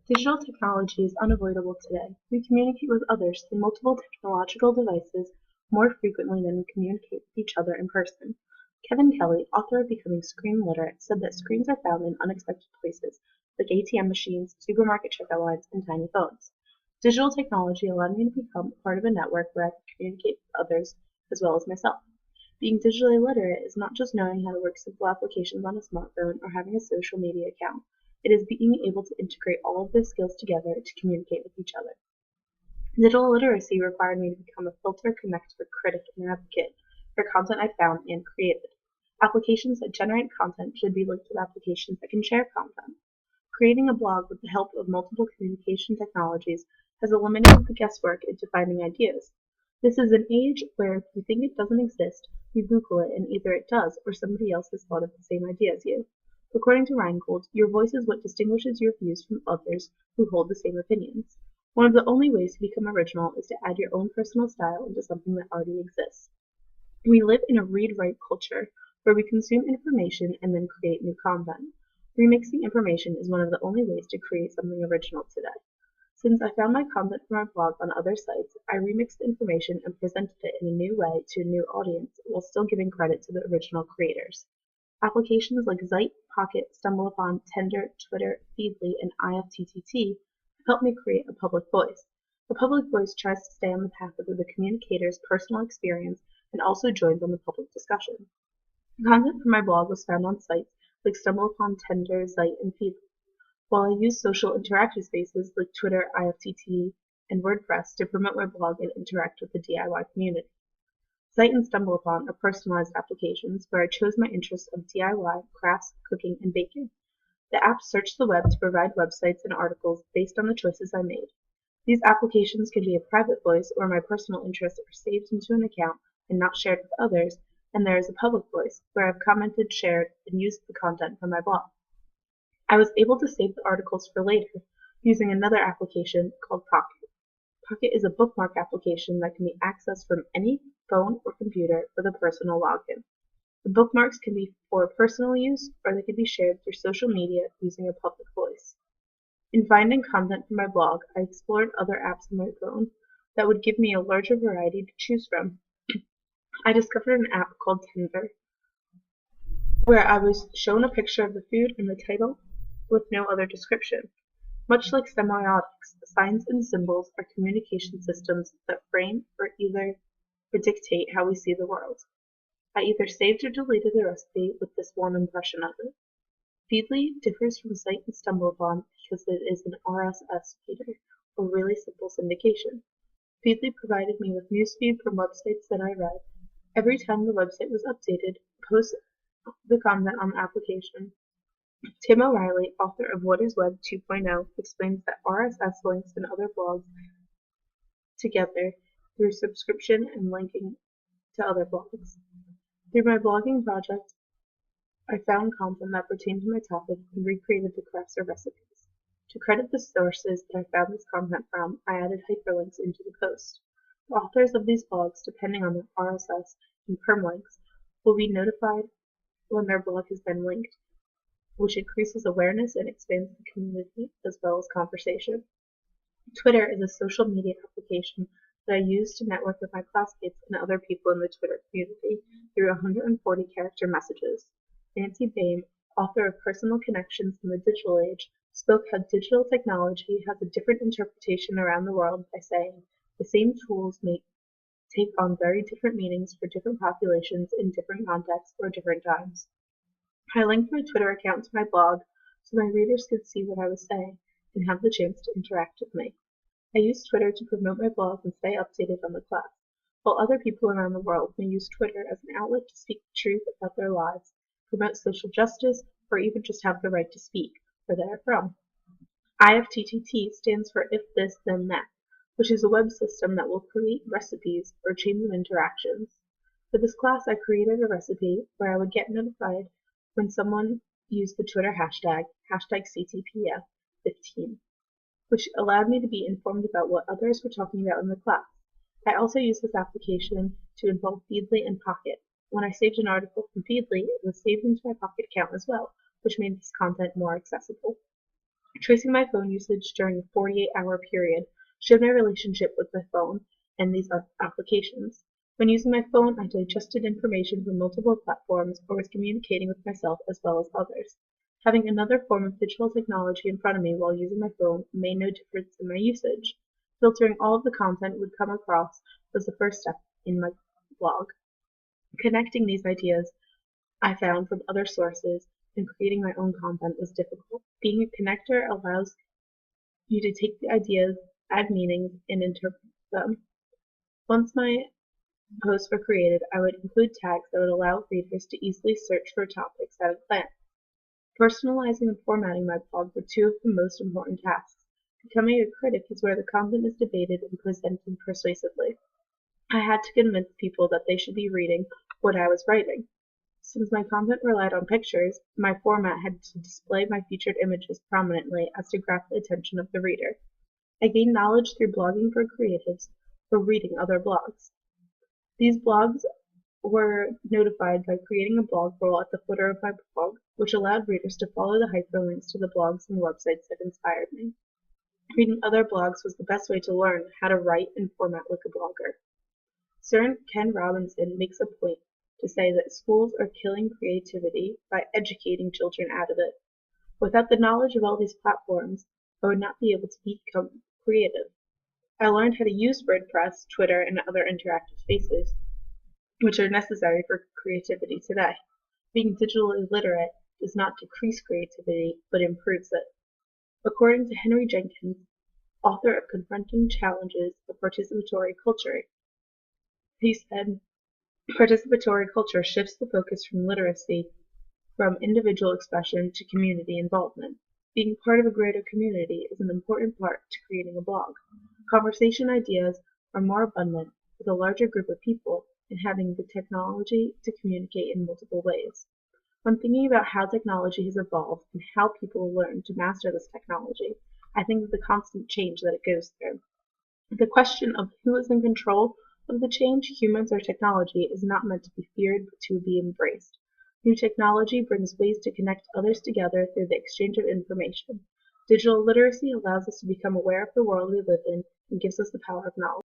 Digital technology is unavoidable today. We communicate with others through multiple technological devices more frequently than we communicate with each other in person. Kevin Kelly, author of Becoming Screen Literate, said that screens are found in unexpected places, like ATM machines, supermarket checkout lines, and tiny phones. Digital technology allowed me to become part of a network where I could communicate with others as well as myself. Being digitally literate is not just knowing how to work simple applications on a smartphone or having a social media account. It is being able to integrate all of those skills together to communicate with each other. Digital literacy required me to become a filter, connector, critic, and advocate for content I found and created. Applications that generate content should be linked with applications that can share content. Creating a blog with the help of multiple communication technologies has eliminated the guesswork into finding ideas. This is an age where if you think it doesn't exist, you Google it and either it does or somebody else has thought of the same idea as you. According to Reingold, your voice is what distinguishes your views from others who hold the same opinions. One of the only ways to become original is to add your own personal style into something that already exists. We live in a read-write culture where we consume information and then create new content. Remixing information is one of the only ways to create something original today. Since I found my content from my blog on other sites, I remixed the information and presented it in a new way to a new audience while still giving credit to the original creators. Applications like Zite, Pocket, StumbleUpon, Tender, Twitter, Feedly, and IFTTT have helped me create a public voice. A public voice tries to stay on the path of the communicator's personal experience and also joins on the public discussion. Content from my blog was found on sites like StumbleUpon, Tender, Zite, and Feedly, while I use social interactive spaces like Twitter, IFTTT, and WordPress to promote my blog and interact with the DIY community. Zite and StumbleUpon are personalized applications where I chose my interests of DIY, crafts, cooking, and baking. The apps search the web to provide websites and articles based on the choices I made. These applications can be a private voice or my personal interests are saved into an account and not shared with others, and there is a public voice where I've commented, shared, and used the content from my blog. I was able to save the articles for later using another application called Pocket. Pocket is a bookmark application that can be accessed from any phone or computer with a personal login. The bookmarks can be for personal use or they can be shared through social media using a public voice. In finding content for my blog, I explored other apps on my phone that would give me a larger variety to choose from. I discovered an app called Tender, where I was shown a picture of the food and the title with no other description. Much like semiotics, signs and symbols are communication systems that frame or dictate how we see the world. I either saved or deleted the recipe with this one impression of it. Feedly differs from Zite and StumbleUpon because it is an RSS feeder, or really simple syndication. Feedly provided me with newsfeed from websites that I read. Every time the website was updated, post the content on the application. Tim O'Reilly, author of What is Web 2.0, explains that RSS links and other blogs together through subscription and linking to other blogs. Through my blogging project, I found content that pertained to my topic and recreated the crafts or recipes. To credit the sources that I found this content from, I added hyperlinks into the post. The authors of these blogs, depending on their RSS and permalinks, will be notified when their blog has been linked, which increases awareness and expands the community as well as conversation. Twitter is a social media application that I use to network with my classmates and other people in the Twitter community through 140-character messages. Nancy Bain, author of Personal Connections in the Digital Age, spoke how digital technology has a different interpretation around the world by saying, the same tools may take on very different meanings for different populations in different contexts or different times. I linked my Twitter account to my blog so my readers could see what I was saying and have the chance to interact with me. I use Twitter to promote my blog and stay updated on the class, while other people around the world may use Twitter as an outlet to speak the truth about their lives, promote social justice, or even just have the right to speak where they are from. IFTTT stands for If This Then That, which is a web system that will create recipes or chains of interactions. For this class, I created a recipe where I would get notified when someone used the Twitter hashtag CTPF15, which allowed me to be informed about what others were talking about in the class. I also used this application to involve Feedly and Pocket. When I saved an article from Feedly, it was saved into my Pocket account as well, which made this content more accessible. Tracing my phone usage during a 48-hour period showed my relationship with my phone and these applications. When using my phone, I digested information from multiple platforms or was communicating with myself as well as others. Having another form of digital technology in front of me while using my phone made no difference in my usage. Filtering all of the content would come across was the first step in my blog. Connecting these ideas I found from other sources and creating my own content was difficult. Being a connector allows you to take the ideas, add meanings, and interpret them. Once my posts were created, I would include tags that would allow readers to easily search for topics at a glance. Personalizing and formatting my blog were two of the most important tasks. Becoming a critic is where the content is debated and presented persuasively. I had to convince people that they should be reading what I was writing. Since my content relied on pictures, my format had to display my featured images prominently as to grab the attention of the reader. I gained knowledge through blogging for creatives or reading other blogs. These blogs were notified by creating a blog roll at the footer of my blog, which allowed readers to follow the hyperlinks to the blogs and websites that inspired me. Reading other blogs was the best way to learn how to write and format like a blogger. Sir Ken Robinson makes a point to say that schools are killing creativity by educating children out of it. Without the knowledge of all these platforms, I would not be able to become creative. I learned how to use WordPress, Twitter, and other interactive spaces, which are necessary for creativity today. Being digitally literate does not decrease creativity, but improves it. According to Henry Jenkins, author of Confronting Challenges of Participatory Culture, he said, participatory culture shifts the focus from literacy from individual expression to community involvement. Being part of a greater community is an important part to creating a blog. Conversation ideas are more abundant with a larger group of people and having the technology to communicate in multiple ways. When thinking about how technology has evolved and how people learn to master this technology, I think of the constant change that it goes through. The question of who is in control of the change, humans or technology, is not meant to be feared but to be embraced. New technology brings ways to connect others together through the exchange of information. Digital literacy allows us to become aware of the world we live in and gives us the power of knowledge.